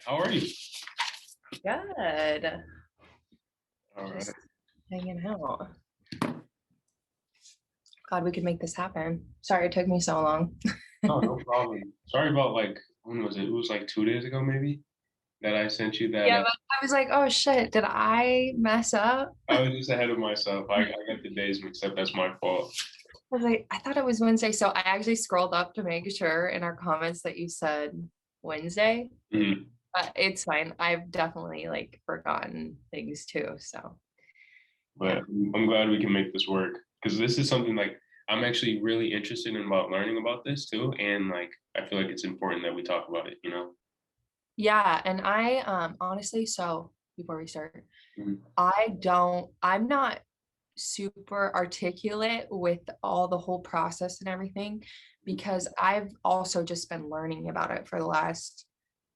How are you? Good. All right. Just hanging out. Glad we could make this happen. Sorry it took me so long. Oh, no problem. Sorry about when was it? It was like 2 days ago, maybe, that I sent you that. Yeah, but I was like, oh shit, did I mess up? I was just ahead of myself. I got the days mixed up. That's my fault. I was like, I thought it was Wednesday. So I actually scrolled up to make sure in our comments that you said Wednesday. Mhm. But it's fine. I've definitely forgotten things too. So But yeah. I'm glad we can make this work because this is something I'm actually really interested in about learning about this too, and I feel like it's important that we talk about it. Yeah. And I honestly, so before we start, Mhm. I'm not super articulate with all the whole process and everything because I've also just been learning about it for the last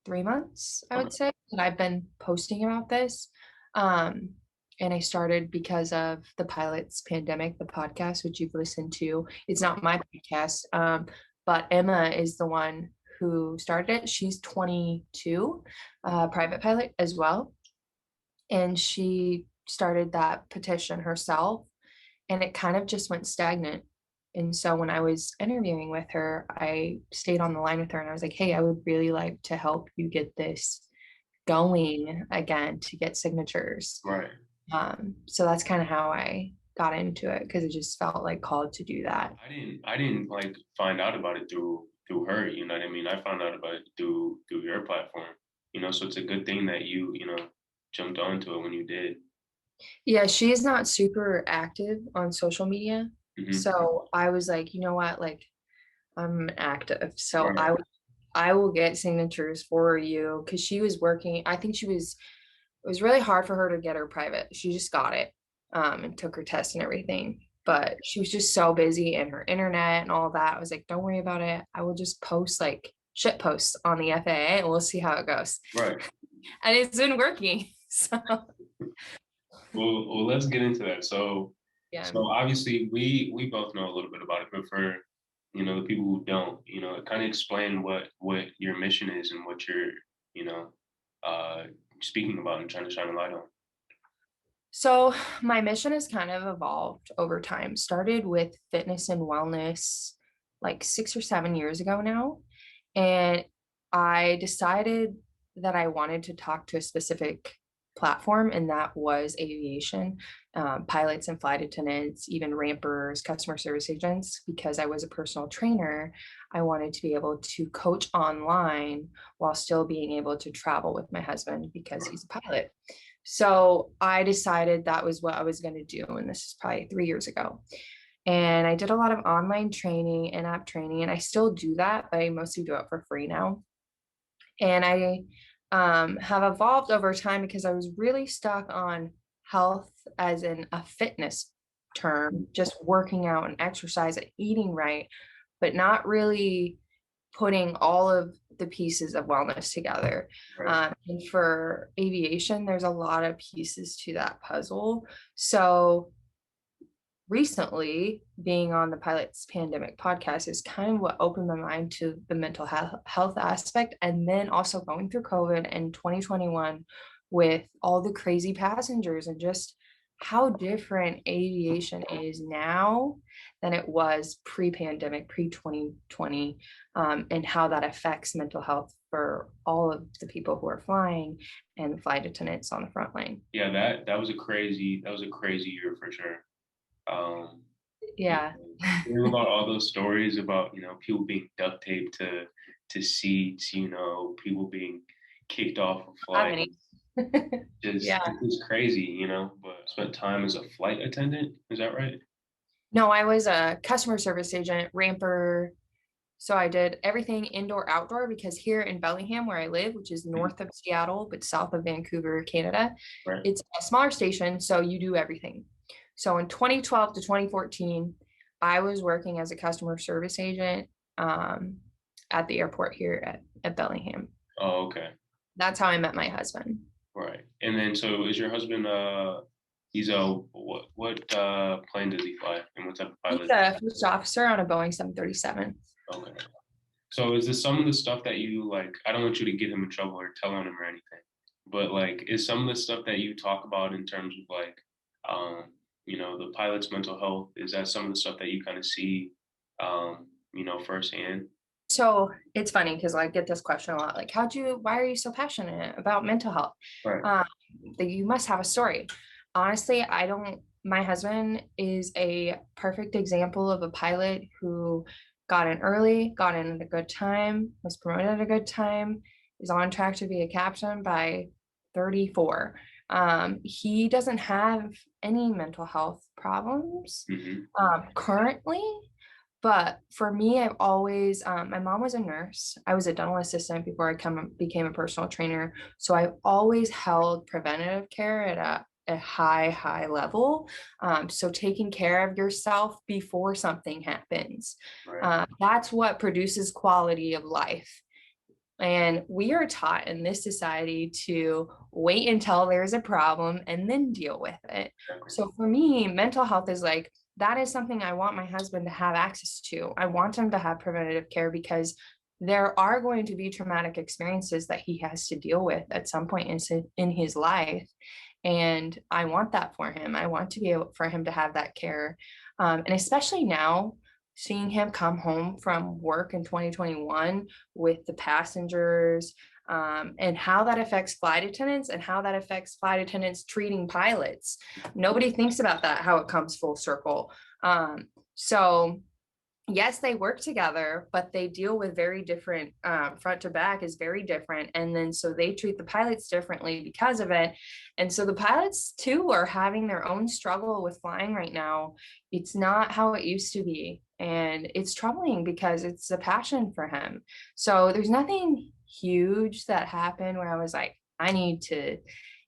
3 months, I Okay. would say, that I've been posting about this. Um, and I started because of the Pilots Pandemic, the podcast, which you've listened to. It's not my podcast, but Emma is the one who started it. She's 22, private pilot as well. And she started that petition herself and it kind of just went stagnant. And so when I was interviewing with her, I stayed on the line with her and I was like, hey, I would really like to help you get this going again to get signatures. Right. So that's kind of how I got into it because it just felt like called to do that. I didn't find out about it through her. You know what I mean? I found out about it through your platform. So it's a good thing that you jumped onto it when you did. Yeah, she's not super active on social media. Hmm. So I was like, you know what? I'm active. So Right. I will get signatures for you because she was working. I think it was really hard for her to get her private. She just got it and took her test and everything. But she was just so busy and her internet and all that. I was like, don't worry about it. I will just post shit posts on the FAA and we'll see how it goes. Right. And it's been working. So Well, let's get into that. So, yeah. so obviously we both know a little bit about it, but for the people who don't, kind of explain what your mission is and what you're you know uh speaking about and trying to shine a light on. So my mission has kind of evolved over time. Started with fitness and wellness like 6 or 7 years ago now. And I decided that I wanted to talk to a specific platform, and that was aviation, pilots and flight attendants, even rampers, customer service agents. Because I was a personal trainer, I wanted to be able to coach online while still being able to travel with my husband because he's a pilot. So I decided that was what I was going to do. And this is probably 3 years ago. And I did a lot of online training, in-app training, and I still do that, but I mostly do it for free now. And I have evolved over time because I was really stuck on health as in a fitness term, just working out and exercise and eating right, but not really putting all of the pieces of wellness together. Right. And for aviation, there's a lot of pieces to that puzzle. So recently, being on the Pilots Pandemic podcast is kind of what opened my mind to the mental health aspect. And then also going through COVID in 2021 with all the crazy passengers and just how different aviation is now than it was pre-pandemic, pre-2020, and how that affects mental health for all of the people who are flying and flight attendants on the front line. Yeah, that was a crazy year for sure. Um, you Yeah. hearing about all those stories about people being duct taped to seats, people being kicked off of Have flights. any. Just Yeah. it was crazy, But spent time as a flight attendant. Is that right? No, I was a customer service agent, ramper. So I did everything indoor, outdoor, because here in Bellingham, where I live, which is Mhm. north of Seattle, but south of Vancouver, Canada, Right. it's a smaller station. So you do everything. So in 2012 to 2014, I was working as a customer service agent at the airport here at Bellingham. Oh, okay. That's how I met my husband. Right. And then so is your husband he's a what plane does he fly and what type of He's pilot? a first officer on a Boeing 737. Okay. So is this some of the stuff that you like? I don't want you to get him in trouble or tell on him or anything, but like, is some of the stuff that you talk about in terms of like, the pilot's mental health? Is that some of the stuff that you kind of see, firsthand? So it's funny because I get this question a lot, like, why are you so passionate about mental health? Right. Um, that you must have a story. Honestly, I don't, my husband is a perfect example of a pilot who got in early, got in at a good time, was promoted at a good time, is on track to be a captain by 34. He doesn't have any mental health problems Hmm. currently. But for me, I've always, my mom was a nurse. I was a dental assistant before became a personal trainer. So I've always held preventative care at a high level. So taking care of yourself before something happens. Right. That's what produces quality of life. And we are taught in this society to wait until there's a problem and then deal with it. Exactly. So for me, mental health is like, that is something I want my husband to have access to. I want him to have preventative care because there are going to be traumatic experiences that he has to deal with at some point in his life. And I want that for him. I want to be able for him to have that care. And especially now, seeing him come home from work in 2021 with the passengers, and how that affects flight attendants and how that affects flight attendants treating pilots. Nobody thinks about that, how it comes full circle. So yes, they work together, but they deal with very different, front to back is very different. And then so they treat the pilots differently because of it. And so the pilots too are having their own struggle with flying right now. It's not how it used to be. And it's troubling because it's a passion for him. So there's nothing huge that happened where I was like, I need to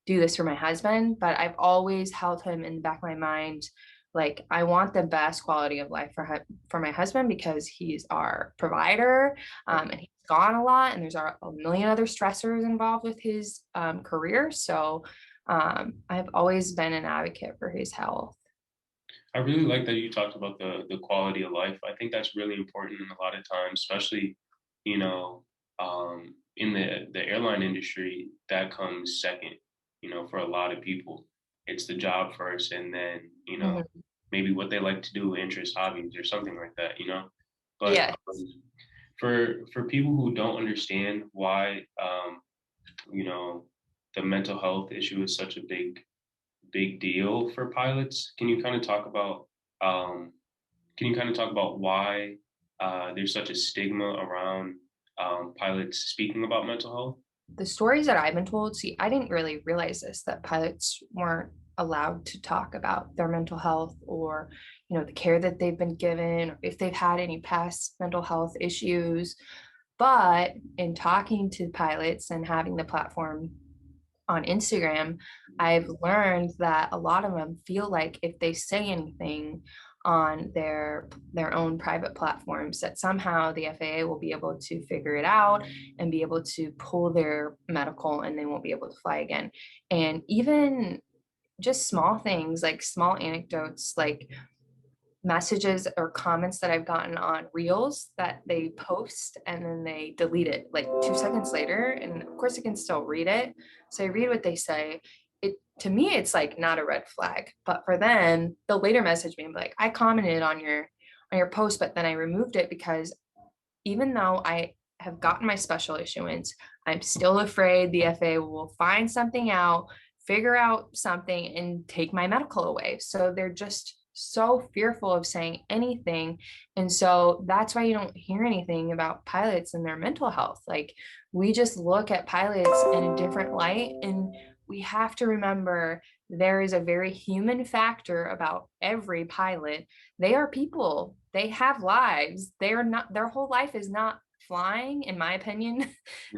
do this for my husband, but I've always held him in the back of my mind, like I want the best quality of life for my husband because he's our provider, and he's gone a lot, and there's a million other stressors involved with his career. So I've always been an advocate for his health. I really like that you talked about the quality of life. I think that's really important in a lot of times, especially, you know, in the airline industry, that comes second, for a lot of people. It's the job first, and then, Mhm. maybe what they like to do, interest, hobbies, or something like that. But Yeah. for people who don't understand why, you know, the mental health issue is such a big deal for pilots. Um, can you kind of talk about why there's such a stigma around pilots speaking about mental health? The stories that I've been told, see, I didn't really realize this, that pilots weren't allowed to talk about their mental health or, the care that they've been given, or if they've had any past mental health issues. But in talking to pilots and having the platform on Instagram, I've learned that a lot of them feel like if they say anything on their own private platforms, that somehow the FAA will be able to figure it out and be able to pull their medical and they won't be able to fly again. And even just small things like small anecdotes, like messages or comments that I've gotten on reels that they post and then they delete it like 2 seconds later. And of course, I can still read it. So I read what they say. It to me, it's like not a red flag, but for them, they'll later message me and be like, I commented on your post, but then I removed it because even though I have gotten my special issuance, I'm still afraid the FAA will find something out, figure out something, and take my medical away. So they're just so fearful of saying anything. And so that's why you don't hear anything about pilots and their mental health. Like we just look at pilots in a different light. And we have to remember there is a very human factor about every pilot. They are people, they have lives, they are not, their whole life is not flying, in my opinion.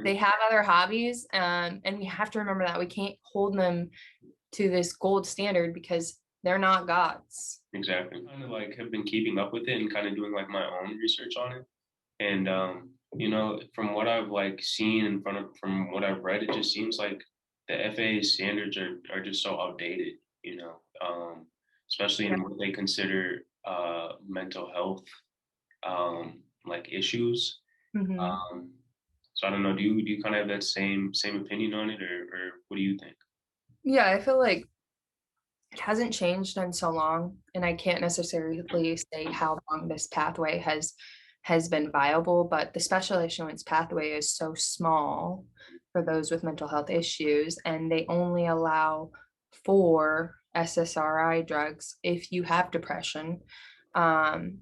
They have other hobbies, and we have to remember that we can't hold them to this gold standard because they're not gods. Exactly. Kind of like have been keeping up with it and kind of doing like my own research on it. And from what I've like seen from what I've read, it just seems like the FAA standards are just so outdated, especially Yeah. in what they consider mental health like issues. Mhm. Um, so I don't know. Do you kind of have that same opinion on it, or what do you think? Yeah, I feel like it hasn't changed in so long, and I can't necessarily say how long this pathway has been viable, but the special issuance pathway is so small for those with mental health issues, and they only allow for SSRI drugs if you have depression. Um,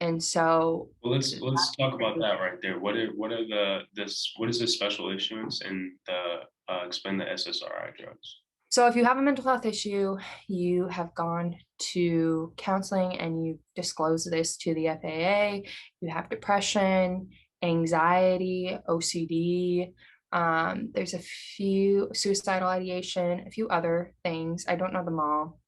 and so Well, let's talk about that right there. What are what is the special issuance and the explain the SSRI drugs? So if you have a mental health issue, you have gone to counseling and you disclose this to the FAA, you have depression, anxiety, OCD, there's a few suicidal ideation, a few other things. I don't know them all.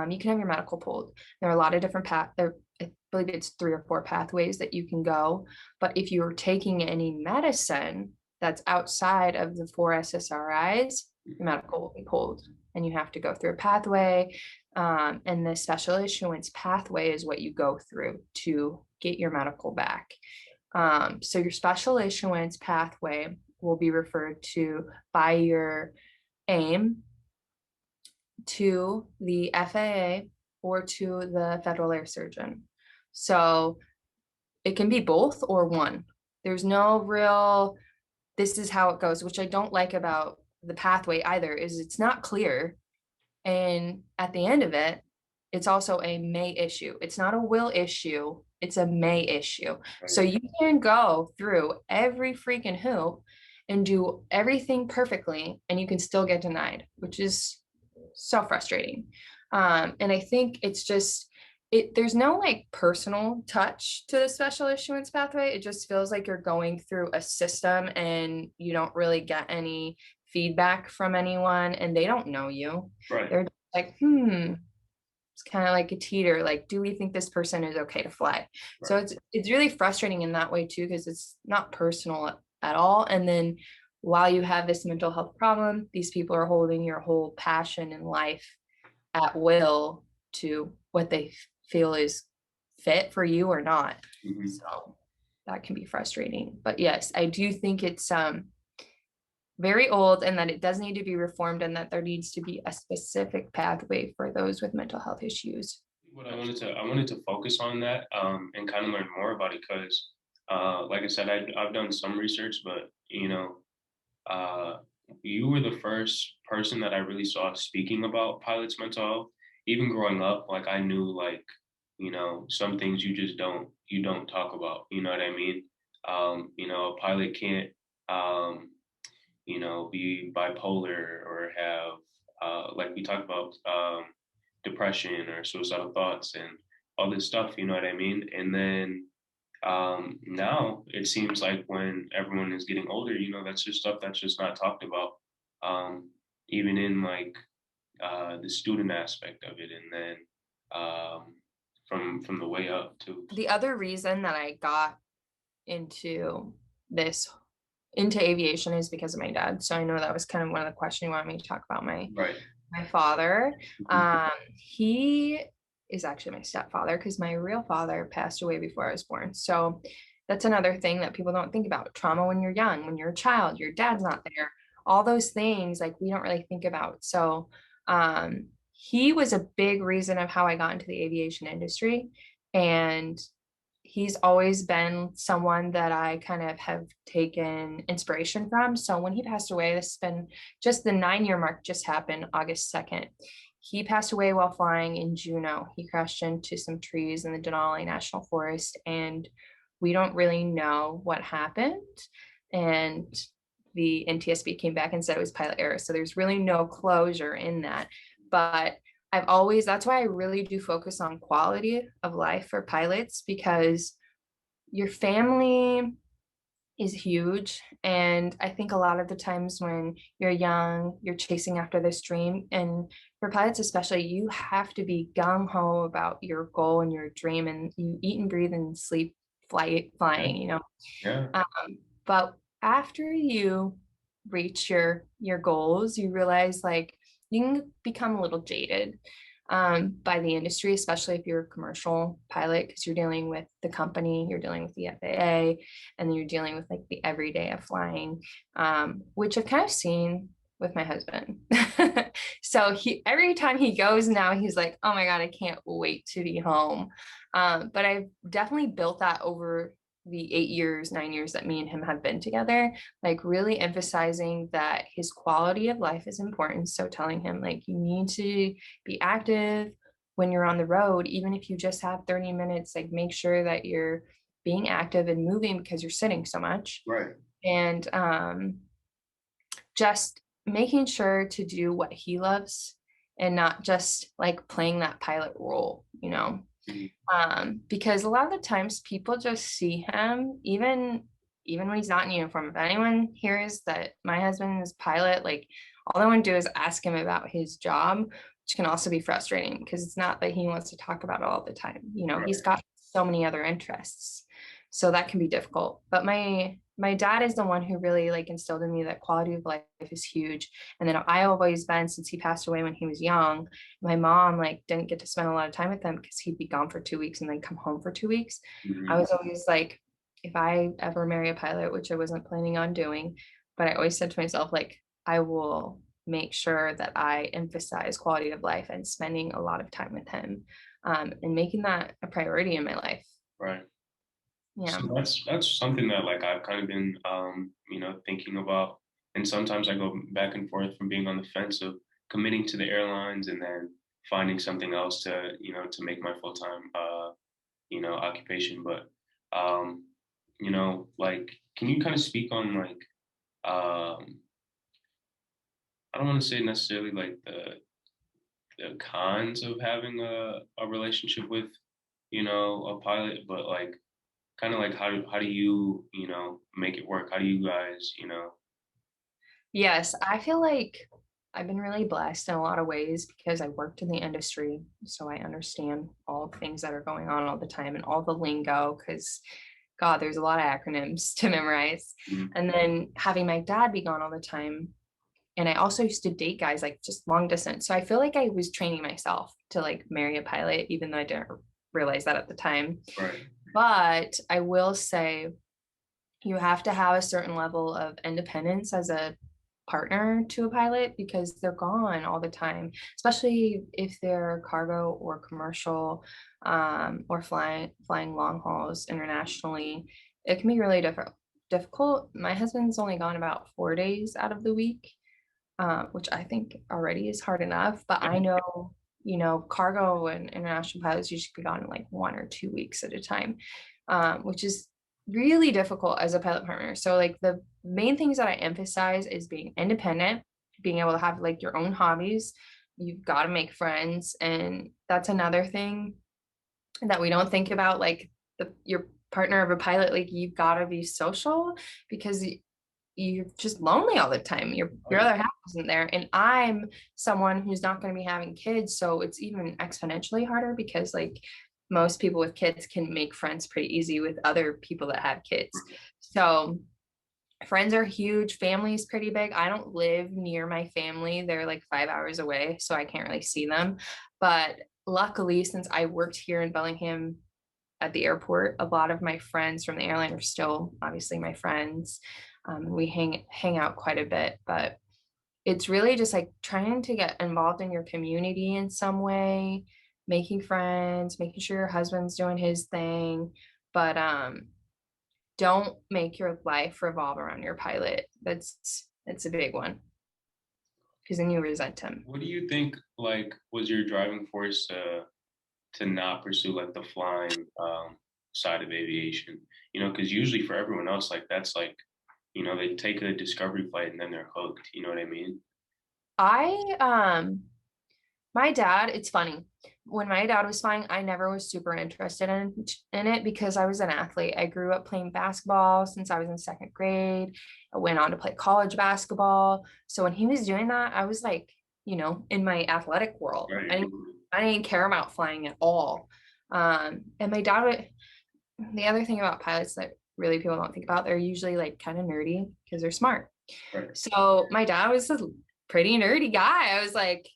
You can have your medical pulled. There are a lot of different paths. There, I believe it's 3 or 4 pathways that you can go. But if you're taking any medicine that's outside of the 4 SSRIs, your medical will be pulled, and you have to go through a pathway. And the special issuance pathway is what you go through to get your medical back. So your special issuance pathway will be referred to by your AIM to the FAA or to the federal air surgeon. So it can be both or one. There's no real, this is how it goes, which I don't like about the pathway either, is it's not clear. And at the end of it, it's also a may issue. It's not a will issue, it's a may issue. So Right. you can go through every freaking hoop and do everything perfectly, and you can still get denied, which is so frustrating. And I think it's just, there's no like personal touch to the special issuance pathway. It just feels like you're going through a system and you don't really get any feedback from anyone, and they don't know you. Right. They're just like, it's kind of like a teeter, like, do we think this person is okay to fly? So Right. it's really frustrating in that way too, because it's not personal at all. And then while you have this mental health problem, these people are holding your whole passion in life at will to what they feel is fit for you or not. Hmm. So that can be frustrating. But yes, I do think it's very old, and that it does need to be reformed, and that there needs to be a specific pathway for those with mental health issues. What I wanted to focus on that and kind of learn more about it because, like I said, I've done some research, but uh, you were the first person that I really saw speaking about pilots' mental health. Even growing up, like I knew like some things you don't talk about. You know what I mean? A pilot can't um, be bipolar or have like we talked about depression or suicidal thoughts and all this stuff. You know what I mean? And then now it seems like when everyone is getting older, that's just stuff that's just not talked about, even in like the student aspect of it, and then from the way up too. The other reason that I got into this into aviation is because of my dad. So I know that was kind of one of the questions you wanted me to talk about Right. my father. Mhm. He is actually my stepfather because my real father passed away before I was born. So that's another thing that people don't think about. Trauma when you're young, when you're a child, your dad's not there. All those things like we don't really think about. So he was a big reason of how I got into the aviation industry. And he's always been someone that I kind of have taken inspiration from. So when he passed away, this has been just the 9 year mark just happened August 2nd. He passed away while flying in Juneau. He crashed into some trees in the Denali National Forest, and we don't really know what happened. And the NTSB came back and said it was pilot error. So there's really no closure in that. But that's why I really do focus on quality of life for pilots, because your family is huge. And I think a lot of the times when you're young, you're chasing after this dream. And for pilots, especially, you have to be gung ho about your goal and your dream. And you eat and breathe and sleep Yeah. flying, Yeah. But after you reach your goals, you realize like you can become a little jaded. by the industry, especially if you're a commercial pilot, because you're dealing with the company, you're dealing with the FAA, and then you're dealing with like the everyday of flying, which I've kind of seen with my husband. So every time he goes now, he's like, oh my God, I can't wait to be home. But I've definitely built that over the 8 years, 9 years that me and him have been together, like really emphasizing that his quality of life is important. So telling him like you need to be active when you're on the road, even if you just have 30 minutes, like make sure that you're being active and moving because you're sitting so much. Right. And just making sure to do what he loves and not just like playing that pilot role, you know. Because a lot of the times people just see him, even when he's not in uniform. If anyone hears that my husband is pilot, like all I want to do is ask him about his job, which can also be frustrating because it's not that he wants to talk about it all the time. You know, he's Right. got so many other interests. So that can be difficult. But my dad is the one who really like instilled in me that quality of life is huge. And then I've always been, since he passed away when he was young, my mom like didn't get to spend a lot of time with him because he'd be gone for 2 weeks and then come home for 2 weeks. I Mm-hmm. was always like, if I ever marry a pilot, which I wasn't planning on doing, but I always said to myself, like, I will make sure that I emphasize quality of life and spending a lot of time with him, and making that a priority in my life. Right. Yeah. So that's something that like I've kind of been thinking about, and sometimes I go back and forth from being on the fence of committing to the airlines and then finding something else to to make my full time occupation. But like, can you kind of speak on like I don't want to say necessarily like the cons of having a relationship with a pilot, but like kind of like how do you make it work? How do you guys Yes, I feel like I've been really blessed in a lot of ways because I worked in the industry. So I understand all the things that are going on all the time and all the lingo because, God, there's a lot of acronyms to memorize. mm, And then having my dad be gone all the time. And I also used to date guys like just long distance. So I feel like I was training myself to like marry a pilot, even though I didn't realize that at the time. right, But I will say you have to have a certain level of independence as a partner to a pilot because they're gone all the time, especially if they're cargo or commercial, or flying long hauls internationally. It can be really difficult. My husband's only gone about 4 days out of the week, which I think already is hard enough. But I know, cargo and international pilots usually be gone like 1 or 2 weeks at a time, which is really difficult as a pilot partner. So like the main things that I emphasize is being independent, being able to have like your own hobbies. You've got to make friends, and that's another thing that we don't think about. Like your partner of a pilot, like you've got to be social because you're just lonely all the time. Your right, other half isn't there. And I'm someone who's not going to be having kids. So it's even exponentially harder because like most people with kids can make friends pretty easy with other people that have kids. So friends are huge. Family is pretty big. I don't live near my family. They're like 5 hours away, so I can't really see them. But luckily, since I worked here in Bellingham at the airport, a lot of my friends from the airline are still obviously my friends. We hang out quite a bit, but it's really just like trying to get involved in your community in some way, making friends, making sure your husband's doing his thing, but don't make your life revolve around your pilot. That's a big one because then you resent him. what do you think like was your driving force to not pursue like the flying side of aviation? Because usually for everyone else, like that's like, they take a discovery flight and then they're hooked. You know what I mean? I My dad, it's funny. When my dad was flying, I never was super interested in it because I was an athlete. I grew up playing basketball since I was in second grade. I went on to play college basketball. So when he was doing that, I was like, in my athletic world. Right. I didn't care about flying at all. And my dad would, the other thing about pilots that really people don't think about, they're usually like kind of nerdy because they're smart. Right. So my dad was a pretty nerdy guy. I was like,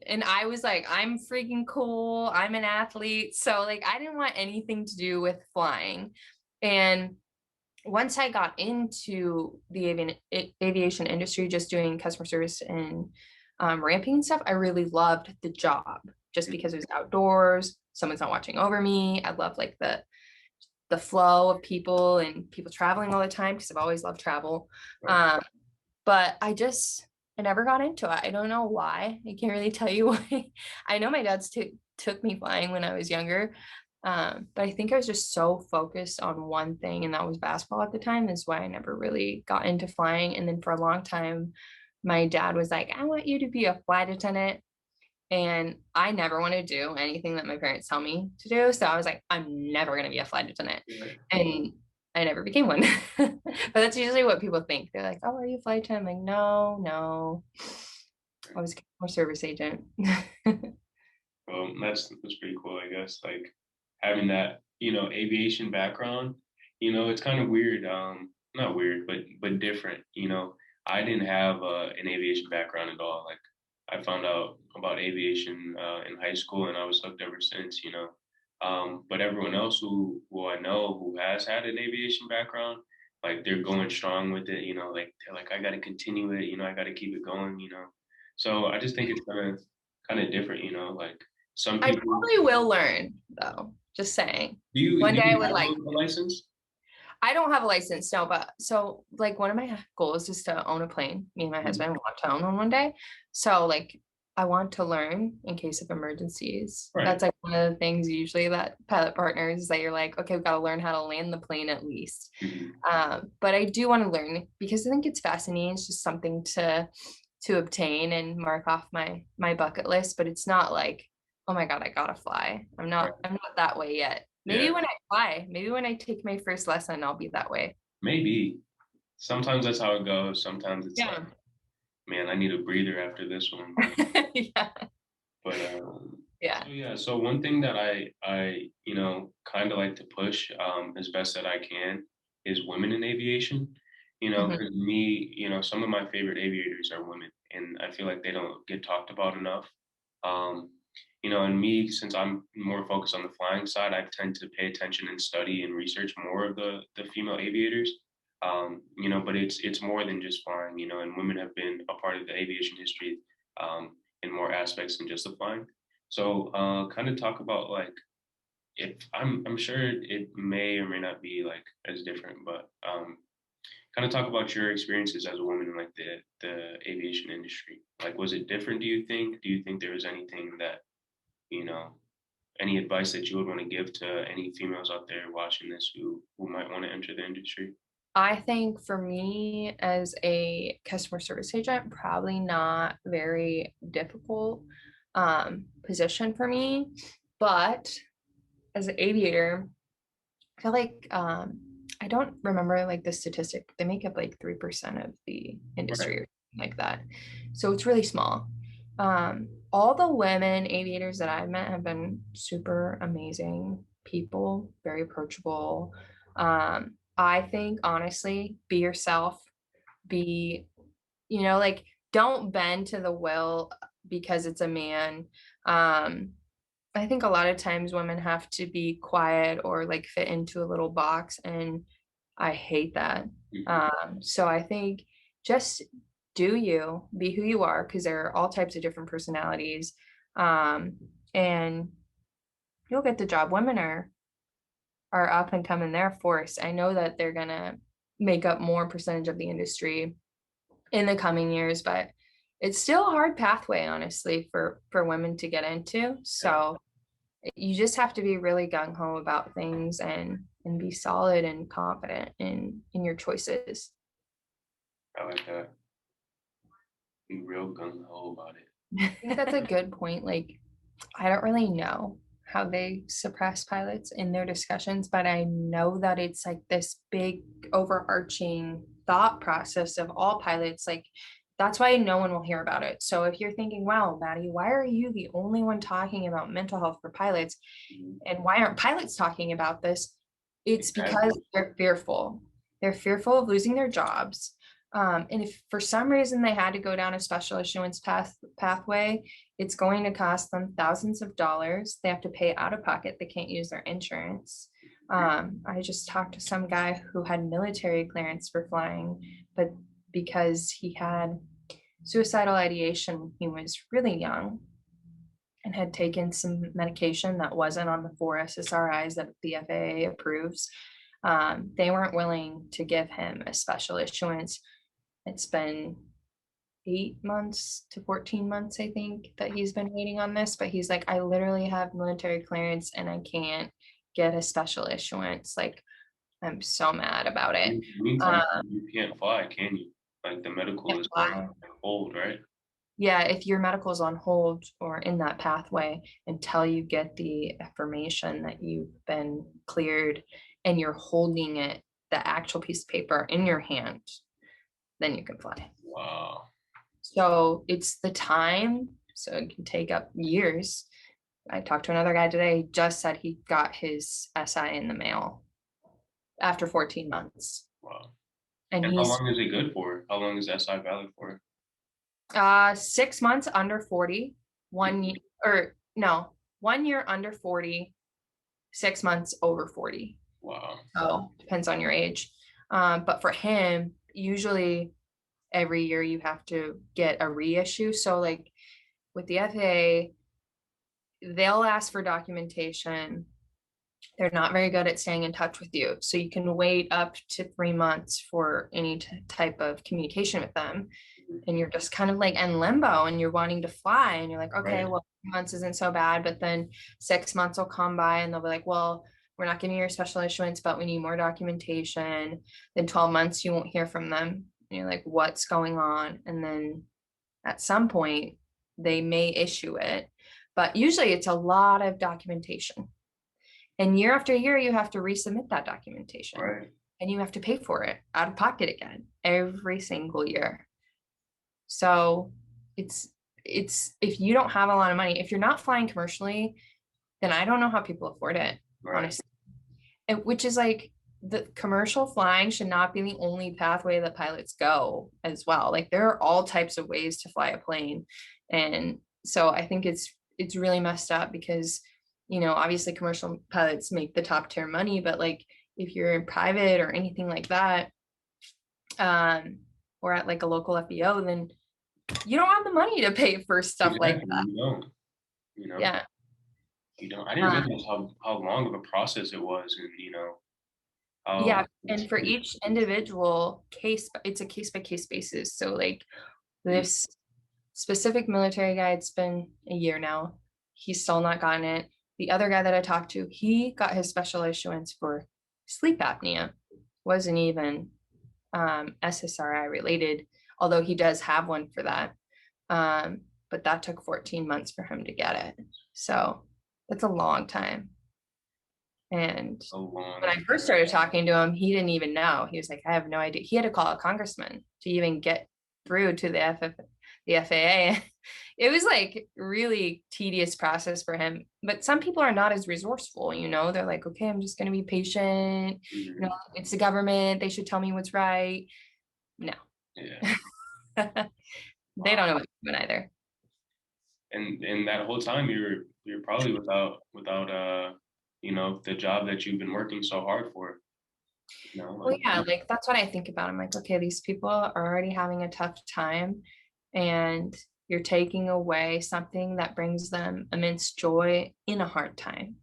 And I was like, I'm freaking cool. I'm an athlete. So like I didn't want anything to do with flying. And once I got into the aviation industry, just doing customer service and ramping and stuff, I really loved the job just because it was outdoors. Someone's not watching over me. I love like the flow of people and people traveling all the time because I've always loved travel. Right. But I never got into it. I don't know why. I can't really tell you why. I know my dad's took me flying when I was younger. But I think I was just so focused on one thing, and that was basketball at the time, is why I never really got into flying. And then for a long time, my dad was like, I want you to be a flight attendant. And I never want to do anything that my parents tell me to do. So I was like, I'm never going to be a flight attendant. Right. And I never became one. But that's usually what people think. They're like, oh, are you a flight attendant? I'm like, no, no. I was a customer service agent. Well, that's pretty cool, I guess. Like having that, aviation background, it's kind of weird. Not weird, but different. I didn't have an aviation background at all. Like I found out about aviation in high school, and I was hooked ever since. But everyone else who I know who has had an aviation background, like they're going strong with it. Like they're like, I got to continue it. I got to keep it going. So I just think it's kind of different. Like some I people. probably will learn, though. Just saying. Do you One do day I you would have like, a license? I don't have a license, no, but so like one of my goals is to own a plane. Me and my Mhm. husband want to own one day. So like I want to learn in case of emergencies. Right. That's like one of the things usually that pilot partners is that you're like, okay, we've got to learn how to land the plane at least. Mhm. But I do want to learn because I think it's fascinating. It's just something to obtain and mark off my bucket list. But it's not like, oh my God, I gotta fly. Right. I'm not that way yet. Maybe Yeah. when I fly, maybe when I take my first lesson, I'll be that way. Maybe. Sometimes that's how it goes. Sometimes it's like, Yeah. man, I need a breather after this one. Yeah. But Yeah. so yeah, so one thing that I kind of like to push as best that I can is women in aviation. Mhm. Because me, some of my favorite aviators are women, and I feel like they don't get talked about enough. Um, and me, since I'm more focused on the flying side, I tend to pay attention and study and research more of the female aviators. But it's more than just flying, and women have been a part of the aviation history in more aspects than just the flying. So kind of talk about like if I'm sure it may or may not be like as different, but kind of talk about your experiences as a woman in like the aviation industry. Like was it different, do you think? Do you think there was anything that, you know, any advice that you would want to give to any females out there watching this who might want to enter the industry? I think for me as a customer service agent, probably not very difficult position for me. But as an aviator, I feel like I don't remember like the statistic. They make up like 3% of the Right. industry or something like that. So it's really small. All the women aviators that I've met have been super amazing people, very approachable. I think honestly, be yourself, be, like don't bend to the will because it's a man. Um, I think a lot of times women have to be quiet or like fit into a little box, and I hate that. Mhm. So I think just do you, be who you are, because there are all types of different personalities, um, and you'll get the job. Women are up and coming. They're a force. I know that they're gonna make up more percentage of the industry in the coming years, but it's still a hard pathway, honestly, for women to get into. Yeah, So you just have to be really gung ho about things and be solid and confident in your choices. I like that. Be real gung ho about it. I think that's a good point. Like, I don't really know how they suppress pilots in their discussions, but I know that it's like this big overarching thought process of all pilots. Like, that's why no one will hear about it. So if you're thinking, wow, Maddie, why are you the only one talking about mental health for pilots? Mhm. And why aren't pilots talking about this? It's Exactly. because they're fearful. They're fearful of losing their jobs. And if for some reason they had to go down a special issuance pathway, it's going to cost them thousands of dollars. They have to pay out of pocket. They can't use their insurance. I just talked to some guy who had military clearance for flying, but because he had suicidal ideation, he was really young and had taken some medication that wasn't on the 4 SSRIs that the FAA approves. They weren't willing to give him a special issuance. It's been 8 months to 14 months, I think, that he's been waiting on this, but he's like, I literally have military clearance and I can't get a special issuance. Like, I'm so mad about it. Meantime, you can't fly, can you? Like the medical is on hold, right? Yeah, if your medical is on hold or in that pathway until you get the affirmation that you've been cleared and you're holding it, the actual piece of paper in your hand, then you can fly. Wow. So it's the time, so it can take up years. I talked to another guy today, he just said he got his SI in the mail after 14 months. Wow. And And how he's long is it good for? How long is SI valid for? 6 months under 40, 1 year, or no, 1 year under 40, 6 months over 40. Wow. So depends on your age. But for him, usually every year you have to get a reissue. So like with the FAA, they'll ask for documentation. They're not very good at staying in touch with you. So you can wait up to 3 months for any type of communication with them. And you're just kind of like in limbo and you're wanting to fly. And you're like, okay, Right. well, 3 months isn't so bad. But then 6 months will come by and they'll be like, well, we're not giving you your special issuance, but we need more documentation. Then 12 months, you won't hear from them. And you're like, what's going on? And then at some point, they may issue it. But usually it's a lot of documentation. And year after year, you have to resubmit that documentation. Right. And you have to pay for it out of pocket again every single year. So it's if you don't have a lot of money, if you're not flying commercially, then I don't know how people afford it, Right. honestly. Which is like the commercial flying should not be the only pathway that pilots go as well. Like there are all types of ways to fly a plane. And so I think it's really messed up because, obviously commercial pilots make the top tier money, but like if you're in private or anything like that, or at like a local FBO, then you don't have the money to pay for stuff like Exactly. that. You don't. You know. Yeah. You don't. I didn't realize how long of a process it was, and how Yeah. And for each individual case, it's a case by case basis. So like this specific military guy, it's been a year now. He's still not gotten it. The other guy that I talked to, he got his special issuance for sleep apnea. Wasn't even SSRI related, although he does have one for that. But that took 14 months for him to get it. So that's a long time. And when I first started talking to him, he didn't even know. He was like, I have no idea. He had to call a congressman to even get through to the FAA. It was like really tedious process for him. But some people are not as resourceful, they're like, okay, I'm just going to be patient. It's the government. They should tell me what's right. No. Yeah. They don't know what's doing either. And that whole time you're probably without the job that you've been working so hard for. Well, yeah, like that's what I think about. I'm like, okay, these people are already having a tough time, and you're taking away something that brings them immense joy in a hard time.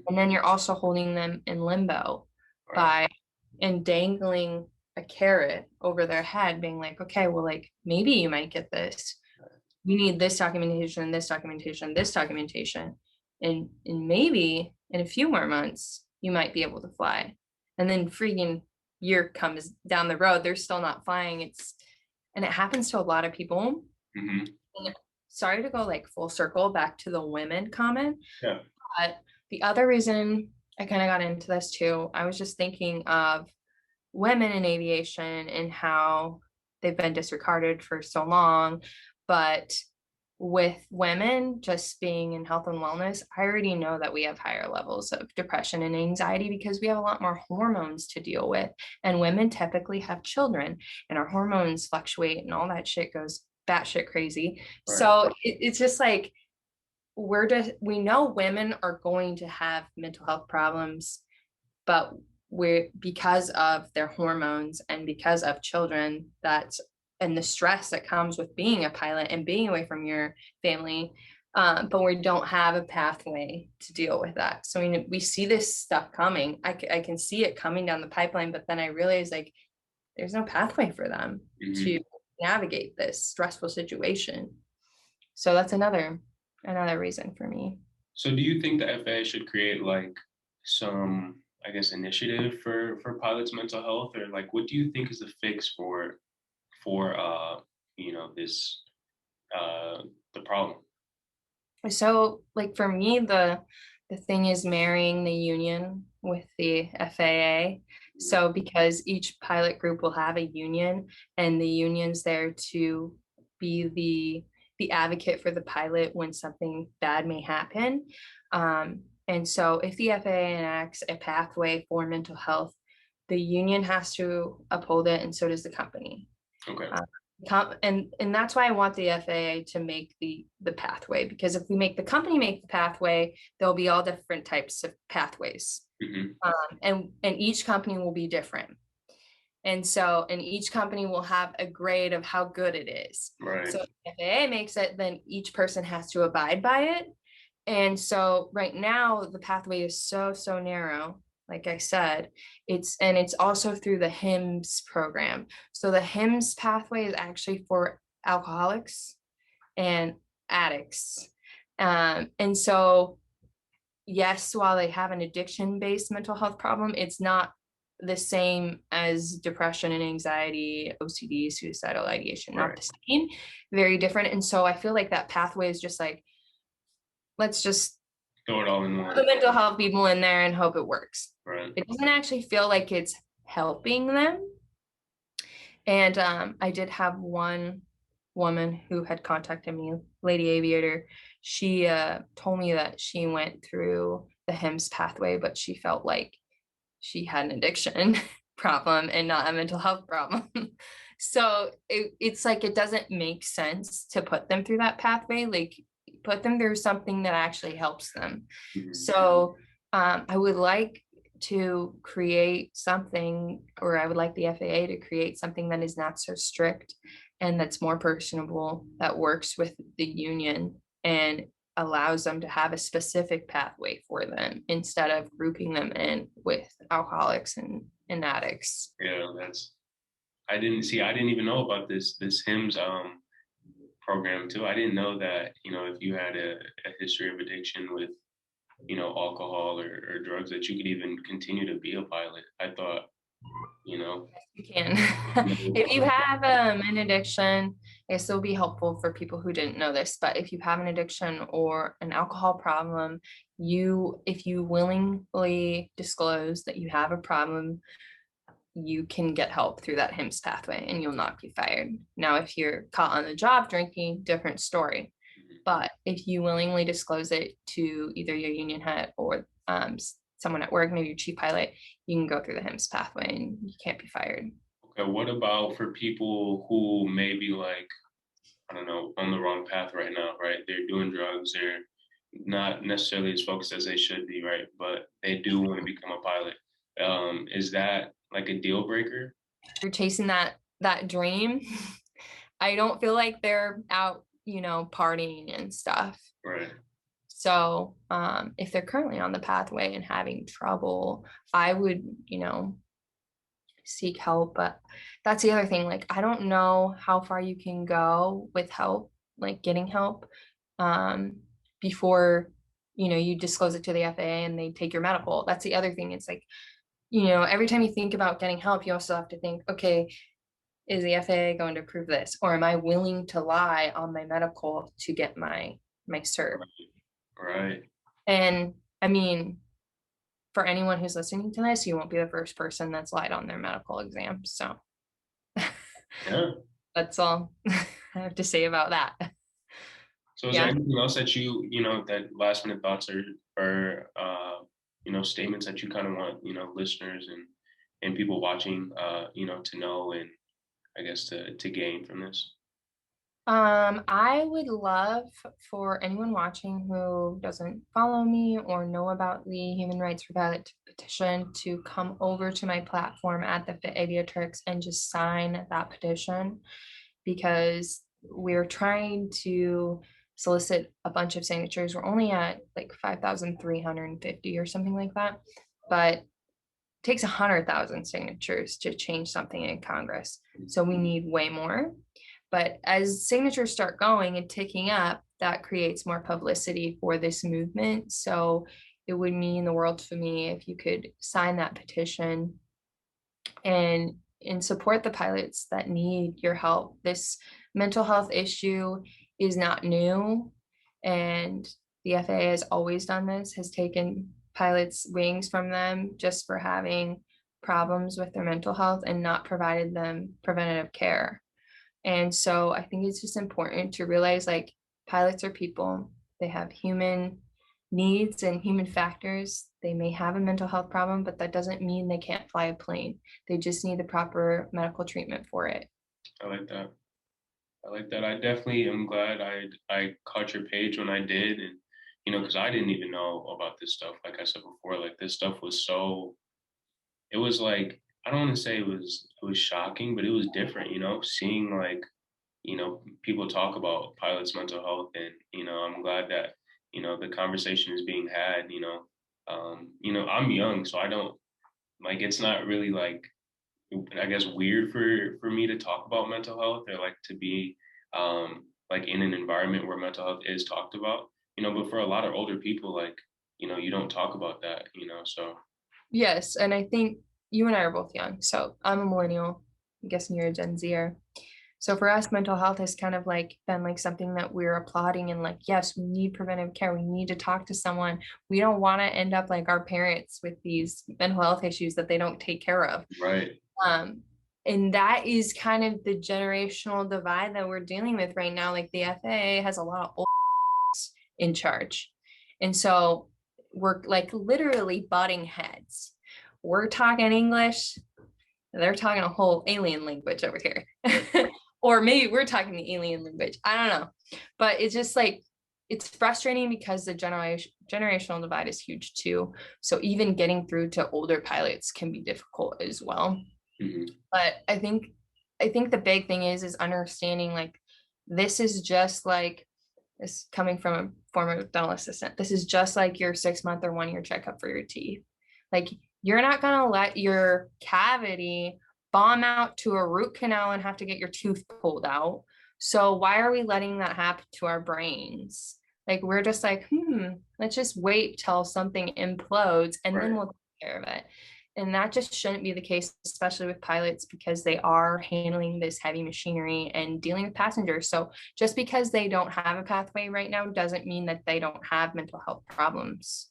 And then you're also holding them in limbo by and dangling a carrot over their head, being like, okay, well, like maybe you might get this. You need this documentation, this documentation, this documentation. And maybe in a few more months, you might be able to fly. And then freaking year comes down the road, they're still not flying. And it happens to a lot of people. Sorry to go like full circle back to the women comment. Yeah. But the other reason I kind of got into this too, I was just thinking of women in aviation and how they've been disregarded for so long. But with women just being in health and wellness, I already know that we have higher levels of depression and anxiety because we have a lot more hormones to deal with. And women typically have children and our hormones fluctuate and all that shit goes batshit crazy. Right. So it's just like we know women are going to have mental health problems, but we're because of their hormones and because of children that's and the stress that comes with being a pilot and being away from your family, but we don't have a pathway to deal with that. So we see this stuff coming. I can see it coming down the pipeline, but then I realize like there's no pathway for them Mm-hmm. to navigate this stressful situation. So that's another reason for me. So do you think the FAA should create like some, I guess, initiative for pilots' mental health, or like what do you think is the fix for this uh the problem? So, like for me, the thing is marrying the union with the FAA. So, because each pilot group will have a union, and the union's there to be the advocate for the pilot when something bad may happen. And so, if the FAA enacts a pathway for mental health, the union has to uphold it, and so does the company. Okay. Uh, and that's why I want the FAA to make the pathway, because if we make the company make the pathway, there'll be all different types of pathways, Mm-hmm. and each company will be different. And each company will have a grade of how good it is. Right. So if the FAA makes it, then each person has to abide by it. And so right now the pathway is so narrow. Like I said, it's also through the HIMSS program. So the HIMSS pathway is actually for alcoholics and addicts. And so yes, while they have an addiction-based mental health problem, it's not the same as depression and anxiety, OCD, suicidal ideation, not Right. the same, very different. And so I feel like that pathway is just like, let's just Throw it all in put the one. mental health people in there and hope it works. Right. It doesn't actually feel like it's helping them. And I did have one woman who had contacted me, Lady Aviator. She told me that she went through the HIMSS pathway, but she felt like she had an addiction problem and not a mental health problem. So it's like it doesn't make sense to put them through that pathway. Like put them through something that actually helps them. Mm-hmm. So I would like to create something, or I would like the FAA to create something that is not so strict and that's more personable, that works with the union and allows them to have a specific pathway for them instead of grouping them in with alcoholics and addicts. Yeah, I didn't even know about this HIMSS program too. I didn't know that, if you had a history of addiction with, alcohol or drugs, that you could even continue to be a pilot. I thought, you know, You can. no, If you have an addiction, it still be helpful for people who didn't know this, but if you have an addiction or an alcohol problem, if you willingly disclose that you have a problem, you can get help through that HIMSS pathway and you'll not be fired. Now, if you're caught on the job drinking, different story. But if you willingly disclose it to either your union head or someone at work, maybe your chief pilot, you can go through the HIMSS pathway and you can't be fired. okay, what about for people who may be like, I don't know, on the wrong path right now, right? They're doing drugs, they're not necessarily as focused as they should be, right? But they do want to become a pilot. Is that like a deal breaker? If you're chasing that dream, I don't feel like they're out, partying and stuff. Right. So if they're currently on the pathway and having trouble, I would, seek help. But that's the other thing. Like, I don't know how far you can go with help, like getting help, before, you disclose it to the FAA and they take your medical. That's the other thing. It's like, every time you think about getting help, you also have to think, okay, is the FAA going to approve this? Or am I willing to lie on my medical to get my cert? Right. And I mean, for anyone who's listening to this, you won't be the first person that's lied on their medical exam. So Yeah. that's all I have to say about that. So is there Yeah. anything else that that last minute thoughts or statements that you kind of want, listeners and people watching, to know and I guess to gain from this? I would love for anyone watching who doesn't follow me or know about the Human Rights for Ballot petition to come over to my platform at the Fit and just sign that petition, because we're trying to solicit a bunch of signatures. We're only at like 5,350 or something like that, but it takes 100,000 signatures to change something in Congress. So we need way more. But as signatures start going and ticking up, that creates more publicity for this movement. So it would mean the world to me if you could sign that petition and support the pilots that need your help. This mental health issue is not new, and the FAA has always done this, has taken pilots wings from them just for having problems with their mental health and not provided them preventative care. And so I think it's just important to realize, like, pilots are people. They have human needs and human factors. They may have a mental health problem, but that doesn't mean they can't fly a plane. They just need the proper medical treatment for it. I like that. I like that. I definitely am glad I caught your page when I did, and because I didn't even know about this stuff. Like I said before, like this stuff was it was like I don't want to say it was shocking, but it was different. Seeing like people talk about pilots' mental health, and I'm glad that the conversation is being had. I'm young, so I don't like it's not really like I guess weird for me to talk about mental health or like to be like in an environment where mental health is talked about. But for a lot of older people, like you don't talk about that. So Yes, and I think you and I are both young. So I'm a millennial. I'm guessing you're a Gen Zer. So for us, mental health has kind of like been like something that we're applauding, and like, yes, we need preventive care. We need to talk to someone. We don't want to end up like our parents with these mental health issues that they don't take care of. right, Um, and that is kind of the generational divide that we're dealing with right now. Like the FAA has a lot of old in charge. And so we're like literally butting heads. We're talking English, they're talking a whole alien language over here. Or maybe we're talking the alien language. I don't know. But it's just like, it's frustrating because the generational divide is huge too. So even getting through to older pilots can be difficult as well. hmm But I think the big thing is understanding, like, this is just like, this coming from a former dental assistant, this is just like your 6 month or 1 year checkup for your teeth. Like, you're not going to let your cavity bomb out to a root canal and have to get your tooth pulled out. So why are we letting that happen to our brains? Like, we're just like, let's just wait till something implodes and then right. we'll take care of it. And that just shouldn't be the case, especially with pilots, because they are handling this heavy machinery and dealing with passengers. So just because they don't have a pathway right now doesn't mean that they don't have mental health problems.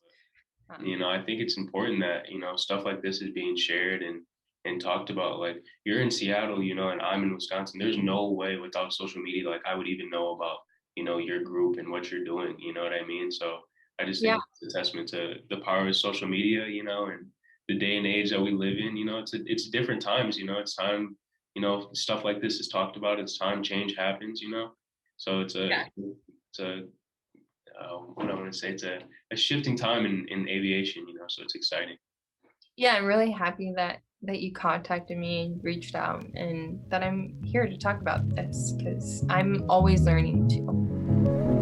I think it's important that stuff like this is being shared and talked about. Like you're in Seattle, and I'm in Wisconsin. There's no way without social media, like I would even know about your group and what you're doing. You know what I mean? So I just Yeah. think it's a testament to the power of social media, and the day and age that we live in. It's different times. It's time. Stuff like this is talked about. It's time change happens. So Yeah. it's a what I want to say, it's a shifting time in aviation, so it's exciting. Yeah, I'm really happy that you contacted me and reached out, and that I'm here to talk about this, because I'm always learning too.